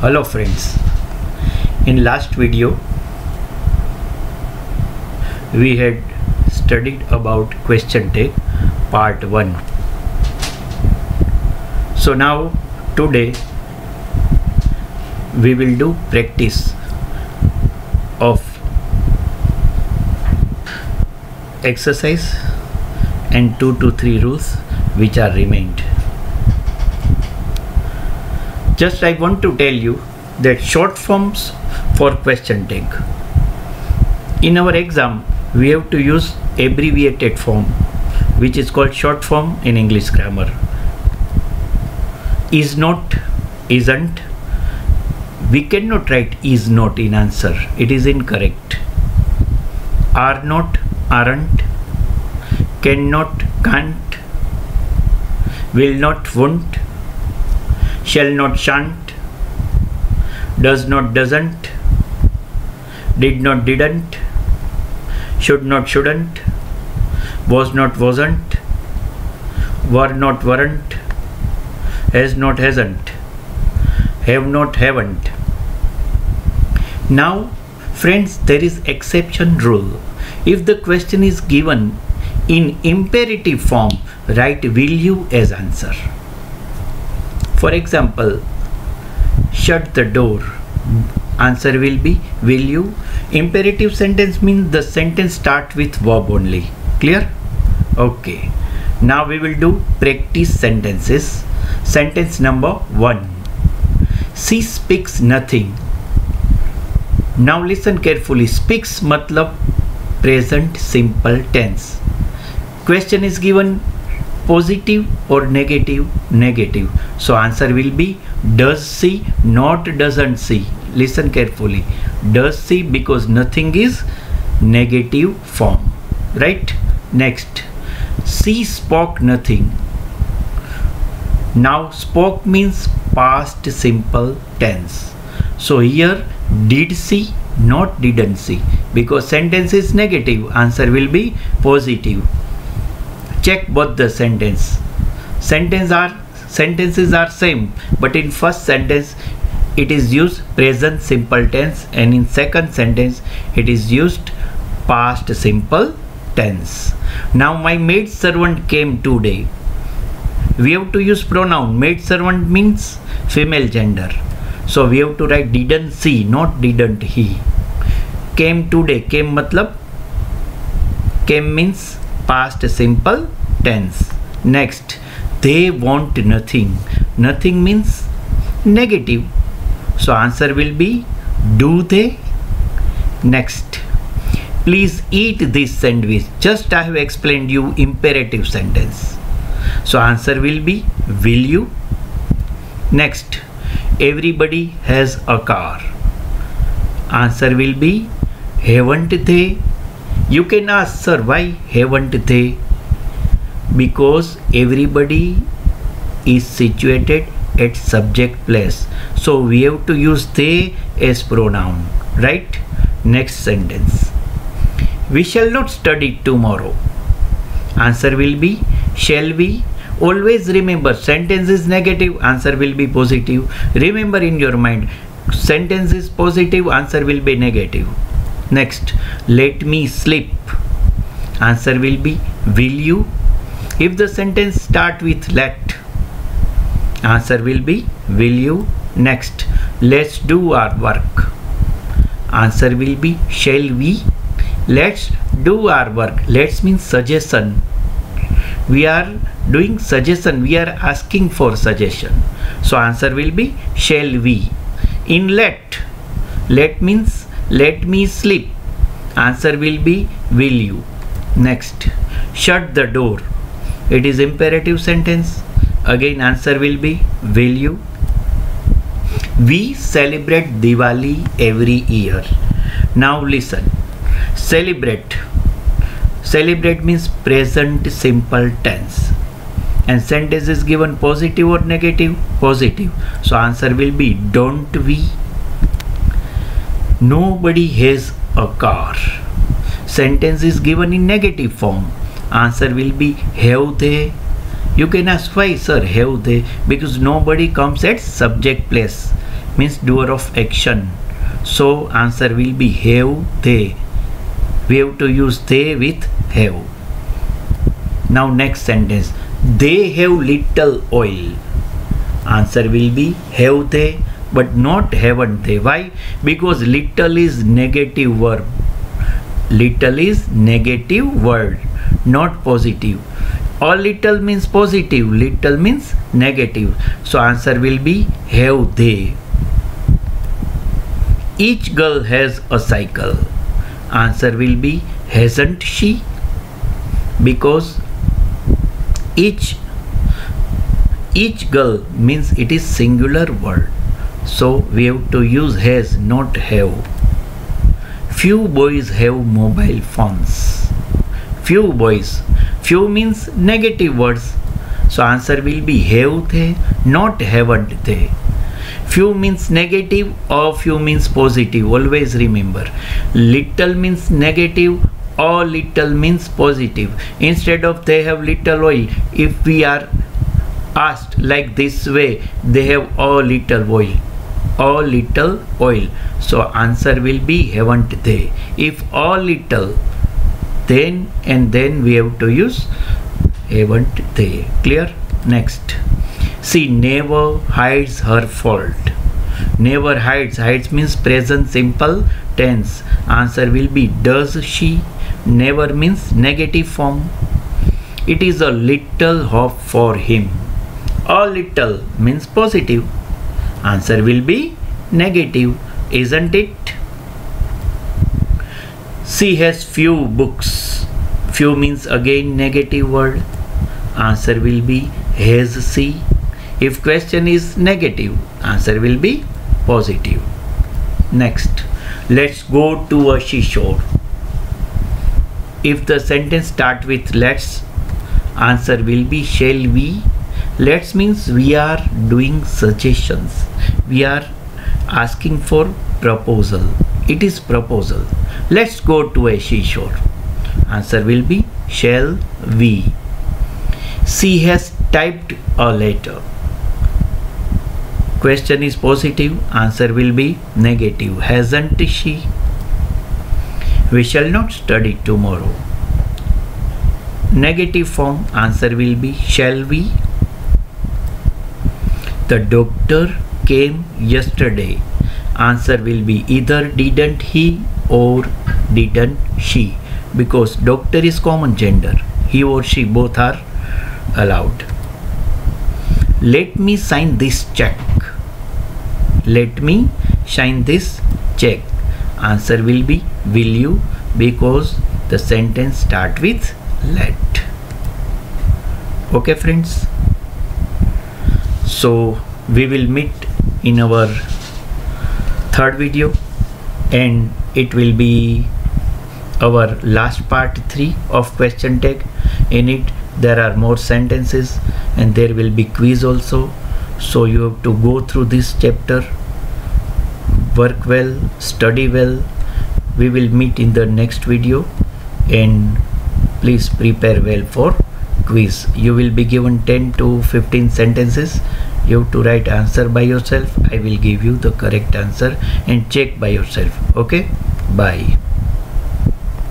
Hello friends, in last video we had studied about question tag part 1. So now today we will do practice of exercise and 2 to 3 rules which are remained. Just I want to tell you that short forms for question tag. In our exam we have to use abbreviated form which is called short form in English grammar. Is not, isn't. We cannot write is not in answer. It is incorrect. Are not, aren't. Cannot, can't. Will not, won't. Shall not, shan't. Does not, doesn't. Did not, didn't. Should not, shouldn't. Was not, wasn't. Were not, weren't. Has not, hasn't. Have not, haven't. Now friends, there is exception rule. If the question is given in imperative form, write will you as answer. For example, shut the door. Answer will be will you. Imperative sentence means the sentence start with verb only. Clear? Okay. Now we will do practice sentences. Sentence number 1. She speaks nothing. Now listen carefully. Speaks matlab present simple tense. Question is given positive or negative? Negative. So answer will be does she, not doesn't she. Listen carefully. Does she, because nothing is negative form. Right? Next. She spoke nothing. Now spoke means past simple tense. So here did she, not didn't she, because sentence is negative. Answer will be positive. Check both the sentences are same, but in first sentence it is used present simple tense and in second sentence it is used past simple tense. Now my maid servant came today. We have to use pronoun. Maid servant means female gender. So we have to write didn't she, not didn't he. Came today. Came matlab. Came means past simple tense. Next. They want nothing. Nothing means negative. So answer will be do they. Next. Please eat this sandwich. Just I have explained you imperative sentence. So answer will be will you. Next. Everybody has a car. Answer will be haven't they. You can ask, sir, why haven't they? Because everybody is situated at subject place. So we have to use they as pronoun. Right? Next sentence. We shall not study tomorrow. Answer will be shall we. Always remember sentence is negative, answer will be positive. Remember in your mind, sentence is positive, answer will be negative. Next, let me sleep. Answer will be will you. If the sentence start with let, answer will be will you. Next, let's do our work. Answer will be shall we. Let's do our work. Let's means suggestion. We are doing suggestion. We are asking for suggestion. So answer will be shall we. In let means let me sleep. Answer will be will you. Next, shut the door. It is imperative sentence. Again answer will be will you. We celebrate Diwali every year. Now listen. Celebrate. Celebrate means present simple tense. And sentence is given positive or negative? Positive. So answer will be don't we. Nobody has a car. Sentence is given in negative form. Answer will be have they. You can ask why, sir, have they? Because nobody comes at subject place. means doer of action. So answer will be have they. We have to use they with have. Now next sentence. They have little oil. Answer will be have they, but not haven't they. Why? Because little is negative verb. Little is negative word, not positive. Or little means positive, little means negative. So answer will be have they. Each girl has a cycle. Answer will be hasn't she? Because each girl means it is singular word. So we have to use has, not have. Few boys have mobile phones. Few boys. Few means negative words. So answer will be have they, not haven't they. Few means negative or few means positive. Always remember. Little means negative or little means positive. Instead of they have little oil, if we are asked like this way, they have a little oil. A little oil. So answer will be haven't they. If a little, then and then we have to use haven't they. Clear? Next. She never hides her fault. Never hides. Hides means present simple tense. Answer will be does she. Never means negative form. It is a little hope for him. A little means positive. Answer will be negative, isn't it? She has few books. Few means again negative word. Answer will be has she. If question is negative, answer will be positive. Next, let's go to a seashore. If the sentence start with let's, answer will be shall we. Let's means we are doing suggestions. We are asking for proposal. It is proposal. Let's go to a seashore. Answer will be shall we. She has typed a letter. Question is positive. Answer will be negative. Hasn't she? We shall not study tomorrow. Negative form. Answer will be shall we. The doctor came yesterday. Answer will be either didn't he or didn't she, because doctor is common gender. He or she both are allowed. Let me sign this check. Let me sign this check. Answer will be will you, because the sentence start with let. Okay friends, so we will meet in our third video, and it will be our last part 3 of question tag. In it there are more sentences and there will be quiz also, so you have to go through this chapter, work well, study well. We will meet in the next video, and please prepare well for quiz. You will be given 10 to 15 sentences. You have to write answer by yourself. I will give you the correct answer and check by yourself. Okay, bye.